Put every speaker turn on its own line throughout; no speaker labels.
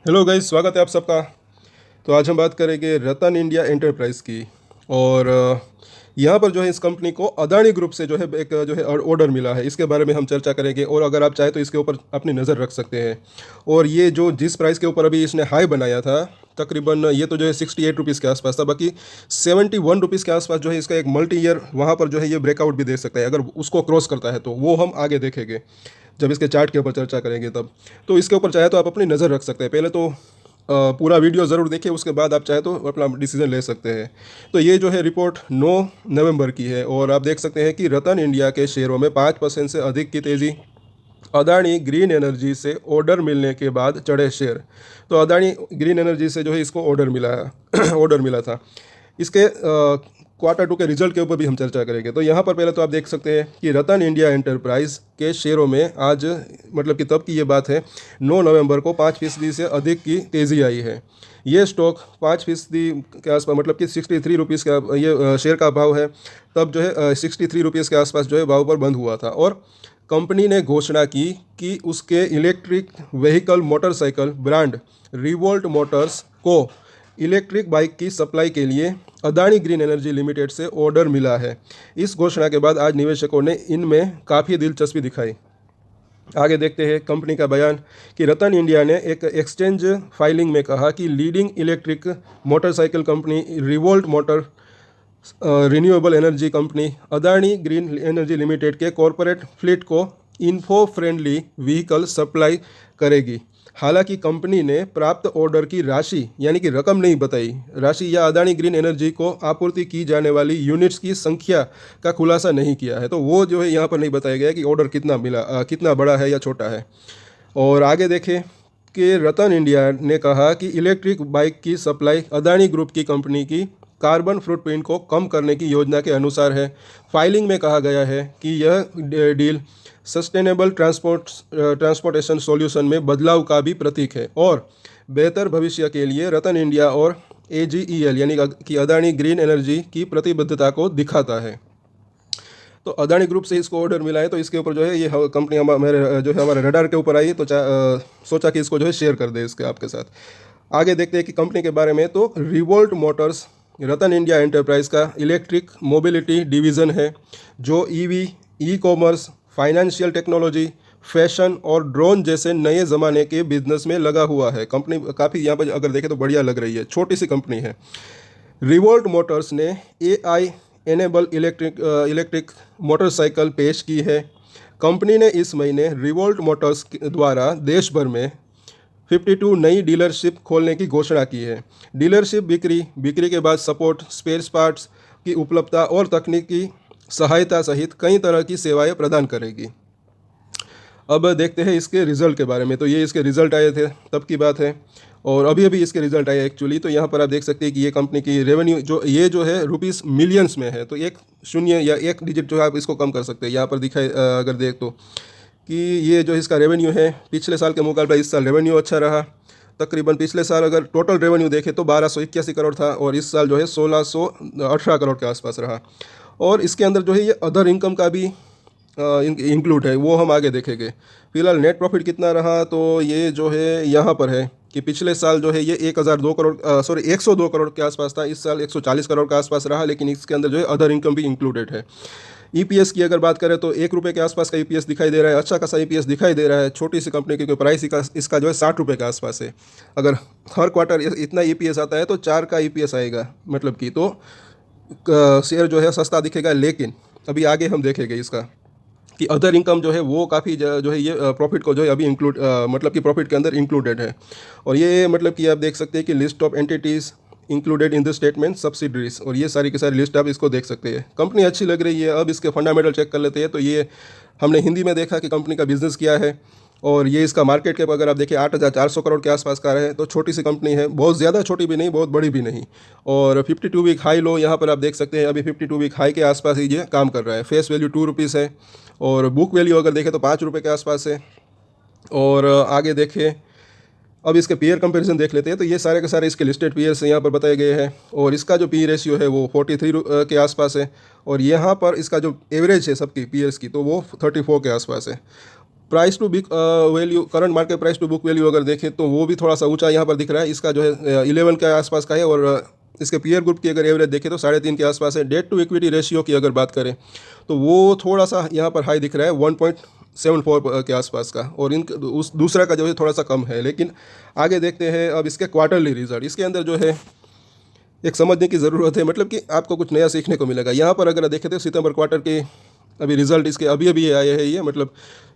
Hello guys, स्वागत है आप सबका। तो आज हम बात करेंगे रतन इंडिया एंटरप्राइज की। और यहाँ पर जो है इस कंपनी को अदानी ग्रुप से जो है एक जो है ऑर्डर मिला है, इसके बारे में हम चर्चा करेंगे। और अगर आप चाहें तो इसके ऊपर अपनी नज़र रख सकते हैं। और ये जो जिस प्राइस के ऊपर अभी इसने हाई बनाया था, तकरीबन ये तो जो है 68 रुपीज़ के आसपास था, बाकी 71 रुपीज़ के आसपास जो है इसका एक मल्टी ईयर वहाँ पर जो है ये ब्रेकआउट भी दे सकता है। अगर उसको क्रॉस करता है तो वो हम आगे देखेंगे जब इसके चार्ट के ऊपर चर्चा करेंगे तब। तो इसके ऊपर चाहे तो आप अपनी नज़र रख सकते हैं। पहले तो पूरा वीडियो ज़रूर देखिए, उसके बाद आप चाहे तो अपना डिसीजन ले सकते हैं। तो ये जो है रिपोर्ट 9 नवंबर की है और आप देख सकते हैं कि रतन इंडिया के शेयरों में 5% से अधिक की तेज़ी। अदानी ग्रीन एनर्जी से ऑर्डर मिलने के बाद चढ़े शेयर। तो अदानी ग्रीन एनर्जी से जो है इसको ऑर्डर मिला है ऑर्डर मिला था। इसके क्वार्टर टू के रिजल्ट के ऊपर भी हम चर्चा करेंगे। तो यहाँ पर पहले तो आप देख सकते हैं कि रतन इंडिया एंटरप्राइज के शेयरों में आज, मतलब कि तब की ये बात है, 9 नवंबर को 5% से अधिक की तेज़ी आई है। ये स्टॉक 5% के आसपास, मतलब कि 63 रुपीज़ का ये शेयर का भाव है। तब जो है 63 रुपीज़ के आसपास जो है भाव पर बंद हुआ था। और कंपनी ने घोषणा की कि उसके electric vehicle motorcycle brand revolt Motors को इलेक्ट्रिक बाइक की सप्लाई के लिए अदानी ग्रीन एनर्जी लिमिटेड से ऑर्डर मिला है। इस घोषणा के बाद आज निवेशकों ने इनमें काफ़ी दिलचस्पी दिखाई। आगे देखते हैं कंपनी का बयान कि रतन इंडिया ने एक एक्सचेंज फाइलिंग में कहा कि leading electric motorcycle company revolt motor renewable energy company Adani green energy limited के कॉरपोरेट फ्लीट को इन्फो फ्रेंडली व्हीकल सप्लाई करेगी। हालांकि कंपनी ने प्राप्त ऑर्डर की राशि, यानी कि रकम नहीं बताई, राशि या अदानी ग्रीन एनर्जी को आपूर्ति की जाने वाली यूनिट्स की संख्या का खुलासा नहीं किया है। तो वो जो है यहाँ पर नहीं बताया गया कि ऑर्डर कितना मिला, कितना बड़ा है या छोटा है। और आगे देखें कि रतन इंडिया ने कहा कि इलेक्ट्रिक बाइक की सप्लाई अदानी ग्रुप की कंपनी की कार्बन फुटप्रिंट को कम करने की योजना के अनुसार है। फाइलिंग में कहा गया है कि यह डील सस्टेनेबल ट्रांसपोर्टेशन सॉल्यूशन में बदलाव का भी प्रतीक है और बेहतर भविष्य के लिए रतन इंडिया और AGEL यानी कि अदानी ग्रीन एनर्जी की प्रतिबद्धता को दिखाता है। तो अदानी ग्रुप से इसको ऑर्डर मिला है, तो इसके ऊपर जो है ये कंपनी हमारे जो है हमारे रडार के ऊपर आई, तो सोचा कि इसको जो है शेयर कर दे इसके आपके साथ। आगे देखते हैं कि कंपनी के बारे में। तो Revolt Motors Rattan India enterprise का इलेक्ट्रिक मोबिलिटी डिवीज़न है जो EV, e-commerce, financial technology, fashion और ड्रोन जैसे नए ज़माने के बिजनेस में लगा हुआ है। कंपनी काफ़ी यहाँ पर अगर देखें तो बढ़िया लग रही है, छोटी सी कंपनी है। रिवोल्ट मोटर्स ने AI एनेबल इलेक्ट्रिक मोटरसाइकिल पेश की है। कंपनी ने इस महीने रिवोल्ट मोटर्स द्वारा देश भर में 52 नई डीलरशिप खोलने की घोषणा की है। डीलरशिप बिक्री के बाद सपोर्ट, स्पेयर पार्ट्स की उपलब्धता और तकनीकी सहायता सहित कई तरह की सेवाएं प्रदान करेगी। अब देखते हैं इसके रिज़ल्ट के बारे में। तो ये इसके रिज़ल्ट आए थे तब की बात है और अभी अभी इसके रिज़ल्ट आए एक्चुअली। तो यहाँ पर आप देख सकते हैं कि ये कंपनी की रेवेन्यू जो है रुपीस मिलियंस में है। तो एक शून्य या एक डिजिट जो है आप इसको कम कर सकते हैं। यहाँ पर दिखाए अगर देख तो कि ये जो इसका रेवेन्यू है पिछले साल के मुकाबले इस साल रेवेन्यू अच्छा रहा। तकरीबन पिछले साल अगर टोटल रेवेन्यू देखें तो 1281 करोड़ था और इस साल जो है 1618 करोड़ के आसपास रहा। और इसके अंदर जो है ये अदर इनकम का भी इंक्लूड है, वो हम आगे देखेंगे। फिलहाल नेट प्रॉफिट कितना रहा तो ये जो है यहाँ पर है कि पिछले साल जो है ये 102 करोड़ के आसपास था। इस साल 140 करोड़ के आसपास रहा, लेकिन इसके अंदर जो है अदर इनकम भी इंक्लूडेड है। EPS की अगर बात करें तो 1 रुपये के आसपास का EPS दिखाई दे रहा है। अच्छा खासा EPS दिखाई दे रहा है छोटी सी कंपनी, क्योंकि प्राइस इसका जो है 60 रुपये के आसपास है। अगर हर क्वार्टर इतना EPS आता है तो 4 का EPS आएगा, मतलब कि तो शेयर जो है सस्ता दिखेगा। लेकिन अभी आगे हम देखेंगे इसका कि अदर इनकम जो है वो काफ़ी जो है ये प्रॉफिट को जो है अभी मतलब कि प्रॉफिट के अंदर इंक्लूडेड है। और ये मतलब कि आप देख सकते हैं कि list of entities included in the statement subsidiaries, और ये सारी की सारी लिस्ट आप इसको देख सकते हैं। कंपनी अच्छी लग रही है। अब इसके फंडामेंटल चेक कर लेते हैं। तो ये हमने हिंदी में देखा कि कंपनी का बिजनेस क्या है और ये इसका मार्केट कैप अगर आप देखिए 8400 करोड़ के आसपास का है। तो छोटी सी कंपनी है, बहुत ज़्यादा छोटी भी नहीं, बहुत बड़ी भी नहीं। और 52 वीक हाई लो यहाँ पर आप देख सकते हैं, अभी 52 वीक हाई के आसपास ही ये काम कर रहा है। फेस वैल्यू 2 रुपीज़ है और बुक वैल्यू अगर देखें तो 5 रुपये के आसपास है। और आगे देखें, अब इसके पीयर कंपैरिजन देख लेते हैं। तो ये सारे के सारे इसके लिस्टेड पीयर्स यहाँ पर बताए गए हैं और इसका जो पी रेशियो है वो 43 के आसपास है। और यहाँ पर इसका जो एवरेज है सबकी पीयर्स की तो वो 34 के आसपास है। Price to book value, current market price to book value अगर देखें तो वो भी थोड़ा सा ऊंचा यहाँ पर दिख रहा है। इसका जो है 11 के आसपास का है, और इसके पीयर ग्रुप की अगर एवरेज देखें तो 3.5 के आसपास है। डेट टू इक्विटी रेशियो की अगर बात करें तो वो थोड़ा सा यहाँ पर हाई दिख रहा है 1.74 के आसपास का, और उस दूसरा का जो है थोड़ा सा कम है। लेकिन आगे देखते हैं अब इसके क्वार्टरली रिजल्ट। इसके अंदर जो है एक समझने की ज़रूरत है, मतलब कि आपको कुछ नया सीखने को मिलेगा। यहाँ पर अगर देखें तो सितंबर क्वार्टर के अभी रिजल्ट इसके अभी अभी आए हैं ये, मतलब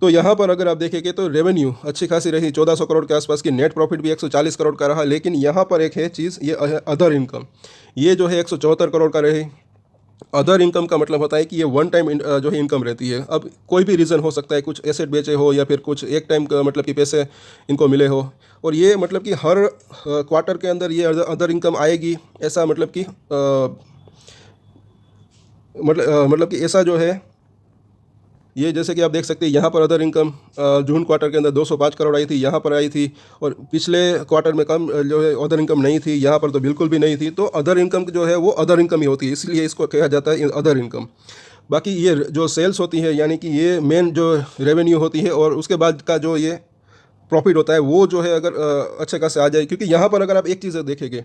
तो यहाँ पर अगर आप देखेंगे तो रेवेन्यू अच्छी खासी रही, 1400 करोड़ के आसपास की। नेट प्रॉफिट भी 140 करोड़ का रहा। लेकिन यहाँ पर एक है चीज़, ये अदर इनकम, ये जो है 174 करोड़ का रही। अदर इनकम का मतलब होता है कि ये वन टाइम जो है इनकम रहती है। अब कोई भी रीज़न हो सकता है, कुछ एसेट बेचे हो या फिर कुछ एक टाइम का मतलब कि पैसे इनको मिले हो, और ये मतलब कि हर क्वार्टर के अंदर ये अदर इनकम आएगी, ऐसा मतलब कि मतलब कि ऐसा जो है ये, जैसे कि आप देख सकते हैं यहाँ पर अदर इनकम जून क्वार्टर के अंदर 205 करोड़ आई थी, यहाँ पर आई थी, और पिछले क्वार्टर में कम जो है अदर इनकम नहीं थी, यहाँ पर तो बिल्कुल भी नहीं थी। तो अदर इनकम जो है वो अदर इनकम ही होती है, इसलिए इसको कहा जाता है अदर इनकम। बाकी ये जो सेल्स होती है, यानी कि ये मेन जो रेवेन्यू होती है, और उसके बाद का जो ये प्रॉफिट होता है वो जो है अगर अच्छे खासे आ जाए, क्योंकि यहाँ पर अगर आप एक चीज़ देखेंगे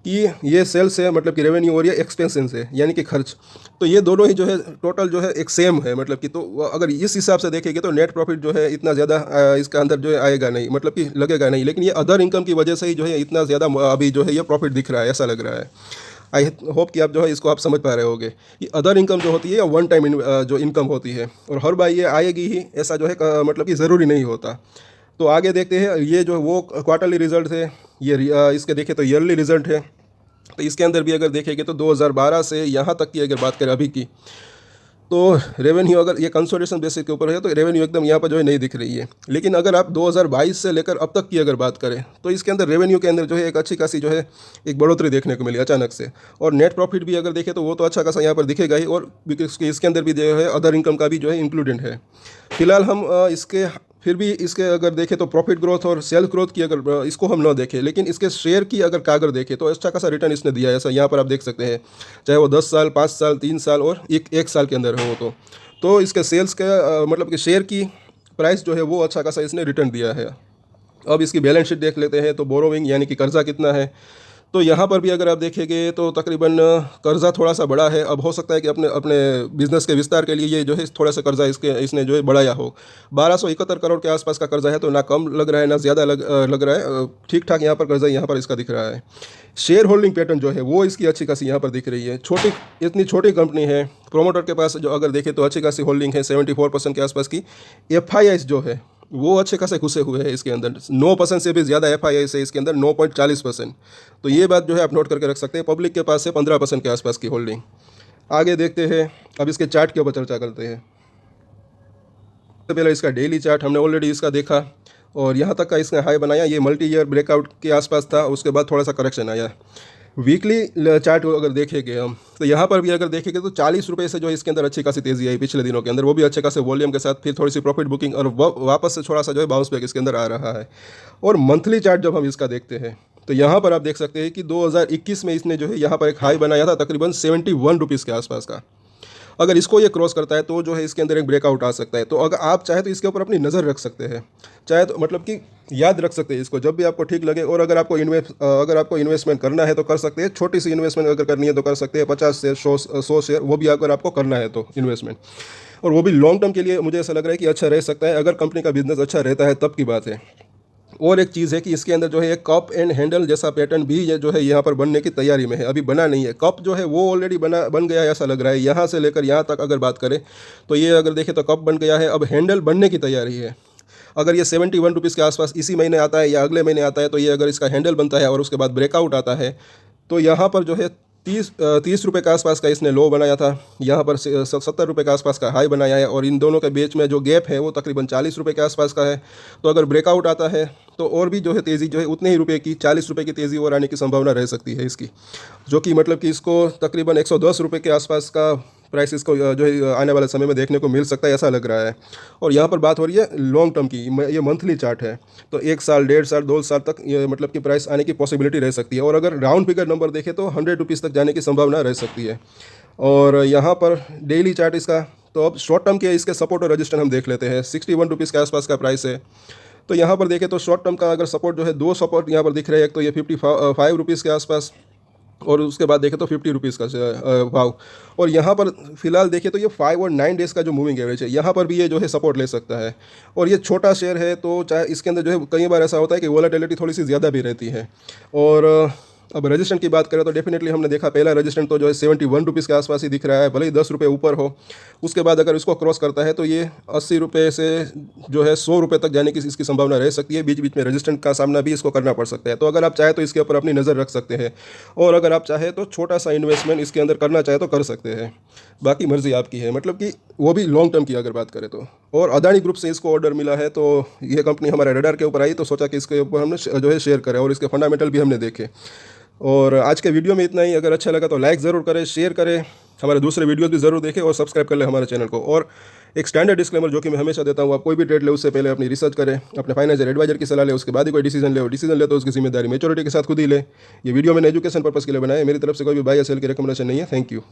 कि ये सेल्स है मतलब कि रेवेन्यू, और ये एक्सपेंसेस है यानी कि खर्च, तो ये दोनों ही जो है टोटल जो है एक सेम है, मतलब कि तो अगर इस हिसाब से देखेंगे तो नेट प्रॉफिट जो है इतना ज़्यादा इसका अंदर जो है आएगा नहीं, मतलब कि लगेगा नहीं। लेकिन ये अदर इनकम की वजह से ही जो है इतना ज़्यादा अभी जो है ये प्रॉफिट दिख रहा है, ऐसा लग रहा है। आई होप कि आप जो है इसको आप समझ पा रहे होगे कि अदर इनकम जो होती है या वन टाइम जो इनकम होती है, और हर बार ये आएगी ही ऐसा जो है मतलब कि ज़रूरी नहीं होता। तो आगे देखते हैं, ये जो वो क्वार्टरली रिजल्ट है, ये इसके देखें तो ईयरली रिजल्ट है। तो इसके अंदर भी अगर देखेंगे तो 2012 से यहाँ तक की अगर बात करें अभी की, तो रेवेन्यू अगर ये कंसोलिडेशन बेसिस के ऊपर है तो रेवेन्यू एकदम यहाँ पर जो है नहीं दिख रही है। लेकिन अगर आप 2022 से लेकर अब तक की अगर बात करें तो इसके अंदर रेवेन्यू के अंदर जो है एक अच्छी खासी जो है एक बढ़ोतरी देखने को मिली अचानक से। और नेट प्रॉफिट भी अगर देखें तो वो तो अच्छा खासा यहाँ पर दिखेगा ही, और इसके अंदर भी जो है अदर इनकम का भी जो है इंक्लूडेड है। फिलहाल हम इसके फिर भी इसके अगर देखें तो प्रॉफिट ग्रोथ और सेल्स ग्रोथ की अगर इसको हम ना देखें, लेकिन इसके शेयर की अगर कागर देखें तो अच्छा खासा रिटर्न इसने दिया है, ऐसा यहाँ पर आप देख सकते हैं, चाहे वो 10 साल, 5 साल, 3 साल और एक साल के अंदर हो। तो इसके सेल्स का मतलब कि शेयर की प्राइस जो है वो अच्छा खासा इसने रिटर्न दिया है। अब इसकी बैलेंस शीट देख लेते हैं, तो बोरोविंग यानी कि कर्जा कितना है, तो यहाँ पर भी अगर आप देखेंगे तो तकरीबन कर्ज़ा थोड़ा सा बड़ा है। अब हो सकता है कि अपने अपने बिज़नेस के विस्तार के लिए ये जो है थोड़ा सा कर्ज़ा इसने जो है बढ़ाया हो। 1271 करोड़ के आसपास का कर्ज़ा है, तो ना कम लग रहा है ना ज़्यादा लग रहा है, ठीक ठाक यहाँ पर कर्ज़ा यहाँ पर इसका दिख रहा है। शेयर होल्डिंग पैटर्न जो है वो इसकी अच्छी खासी यहाँ पर दिख रही है। इतनी छोटी कंपनी है, प्रोमोटर के पास जो अगर देखें तो अच्छी खासी होल्डिंग है, 74% के आसपास की। FIIs जो है वो अच्छे खासे घुसे हुए हैं इसके अंदर, 9% से भी ज़्यादा FIIs है इसके अंदर, 9.40%। तो ये बात जो है आप नोट करके रख सकते हैं। पब्लिक के पास से 15% के आसपास की होल्डिंग। आगे देखते हैं, अब इसके चार्ट के ऊपर चर्चा करते हैं। सबसे पहले इसका डेली चार्ट हमने ऑलरेडी इसका देखा, और यहाँ तक का इसने हाई बनाया, ये मल्टी ईयर ब्रेकआउट के आसपास था, उसके बाद थोड़ा सा करेक्शन आया। वीकली चार्ट अगर देखेंगे हम तो यहाँ पर भी अगर देखेंगे तो 40 रुपये से जो इसके अंदर अच्छी खासी तेज़ी आई पिछले दिनों के अंदर, वो भी अच्छे खासे वॉल्यूम के साथ, फिर थोड़ी सी प्रॉफिट बुकिंग, और वापस से थोड़ा सा जो है बाउंस बैक इसके अंदर आ रहा है। और मंथली चार्ट जब हम इसका देखते हैं तो यहाँ पर आप देख सकते हैं कि 2021 में इसने जो है यहाँ पर एक हाई बनाया था तकरीबन 71 रुपीज़ के आसपास का। अगर इसको ये क्रॉस करता है तो जो है इसके अंदर एक ब्रेकआउट आ सकता है। तो अगर आप चाहे तो इसके ऊपर अपनी नज़र रख सकते हैं, चाहे तो मतलब कि याद रख सकते हैं इसको जब भी आपको ठीक लगे। और अगर आपको इन्वेस्टमेंट करना है तो कर सकते हैं, छोटी सी इन्वेस्टमेंट अगर करनी है तो कर सकते हैं, 50 शेयर 100 शेयर, वो भी अगर आपको करना है तो इन्वेस्टमेंट, और वो भी लॉन्ग टर्म के लिए मुझे ऐसा लग रहा है कि अच्छा रह सकता है। अगर कंपनी का बिजनेस अच्छा रहता है तब की बात है। और एक चीज़ है कि इसके अंदर जो है एक कप एंड हैंडल जैसा पैटर्न भी ये जो है यहाँ पर बनने की तैयारी में है, अभी बना नहीं है। कप जो है वो ऑलरेडी बन गया है ऐसा लग रहा है। यहाँ से लेकर यहाँ तक अगर बात करें तो ये अगर देखें तो कप बन गया है, अब हैंडल बनने की तैयारी है। अगर ये 71 रुपीज़ के आसपास इसी महीने आता है या अगले महीने आता है, तो ये अगर इसका हैंडल बनता है और उसके बाद ब्रेकआउट आता है, तो यहाँ पर जो है 30 रुपये के आसपास का इसने लो बनाया था, यहाँ पर 70 रुपये के आसपास का हाई बनाया है, और इन दोनों के बीच में जो गैप है वो तकरीबन 40 रुपये के आसपास का है। तो अगर ब्रेकआउट आता है तो और भी जो है तेज़ी जो है उतने ही रुपये की, 40 रुपये की तेज़ी और आने की संभावना रह सकती है इसकी, जो कि मतलब कि इसको तकरीबन 110 रुपये के आसपास का प्राइस इसको जो है आने वाले समय में देखने को मिल सकता है, ऐसा लग रहा है। और यहाँ पर बात हो रही है लॉन्ग टर्म की, ये मंथली चार्ट है, तो 1 साल, 1.5 साल, 2 साल तक ये मतलब कि प्राइस आने की पॉसिबिलिटी रह सकती है। और अगर राउंड फिगर नंबर देखें तो 100 रुपीज़ तक जाने की संभावना रह सकती है। और यहाँ पर डेली चार्ट इसका तो अब शॉर्ट टर्म के इसके सपोर्ट और रजिस्टेंस हम देख लेते हैं। 61 रुपीज़ के आसपास का प्राइस है। तो यहाँ पर देखें तो शॉर्ट टर्म का अगर सपोर्ट जो है, 2 सपोर्ट यहाँ पर दिख रहे हैं। एक तो ये 55 रुपीज़ के आसपास, और उसके बाद देखें तो 50 रुपीज़ का भाव। और यहाँ पर फिलहाल देखें तो ये 5 और 9 डेज़ का जो मूविंग एवरेज है, यहाँ पर भी ये जो है सपोर्ट ले सकता है। और ये छोटा शेयर है, तो चाहे इसके अंदर जो है कई बार ऐसा होता है कि वोलेटिलिटी थोड़ी सी ज़्यादा भी रहती है। और अब रजिस्टेंट की बात करें तो डेफिनेटली हमने देखा पहला रजिस्टेंट तो जो है 71 रुपीज़ के आसपास ही दिख रहा है, भले ही 10 रुपये ऊपर हो। उसके बाद अगर इसको क्रॉस करता है तो ये 80 रुपये से जो है 100 रुपये तक जाने की इसकी संभावना रह सकती है। बीच बीच में रजिस्टेंट का सामना भी इसको करना पड़ सकता है। तो अगर आप चाहें तो इसके ऊपर अपनी नज़र रख सकते हैं, और अगर आप चाहें तो छोटा सा इन्वेस्टमेंट इसके अंदर करना चाहे तो कर सकते हैं। बाकी मर्ज़ी आपकी है, मतलब कि वो भी लॉन्ग टर्म की अगर बात करें तो। और अदानी ग्रुप से इसको ऑर्डर मिला है, तो ये कंपनी हमारे रडार के ऊपर आई, तो सोचा कि इसके ऊपर हमने जो है शेयर करें, और इसके फंडामेंटल भी हमने देखे। और आज के वीडियो में इतना ही। अगर अच्छा लगा तो लाइक ज़रूर करें, शेयर करें, हमारे दूसरे वीडियोस भी ज़रूर देखें, और सब्सक्राइब कर लें हमारे चैनल को। और एक स्टैंडर्ड डिस्क्लेमर जो कि मैं हमेशा देता हूँ, आप कोई भी ट्रेड ले उससे पहले अपनी रिसर्च करें, अपने फाइनेंशियल एडवाइजर की सलाह ले, उसके बाद ही कोई डिसीजन ले। और डिसीजन ले तो उसकी जिम्मेदारी मैच्योरिटी के साथ खुद ही ले। ये वीडियो मैंने एजुकेशन पर्पस के लिए बनाया है, मेरी तरफ से कोई भी बाय या सेल की रिकमेंडेशन नहीं है। Thank you.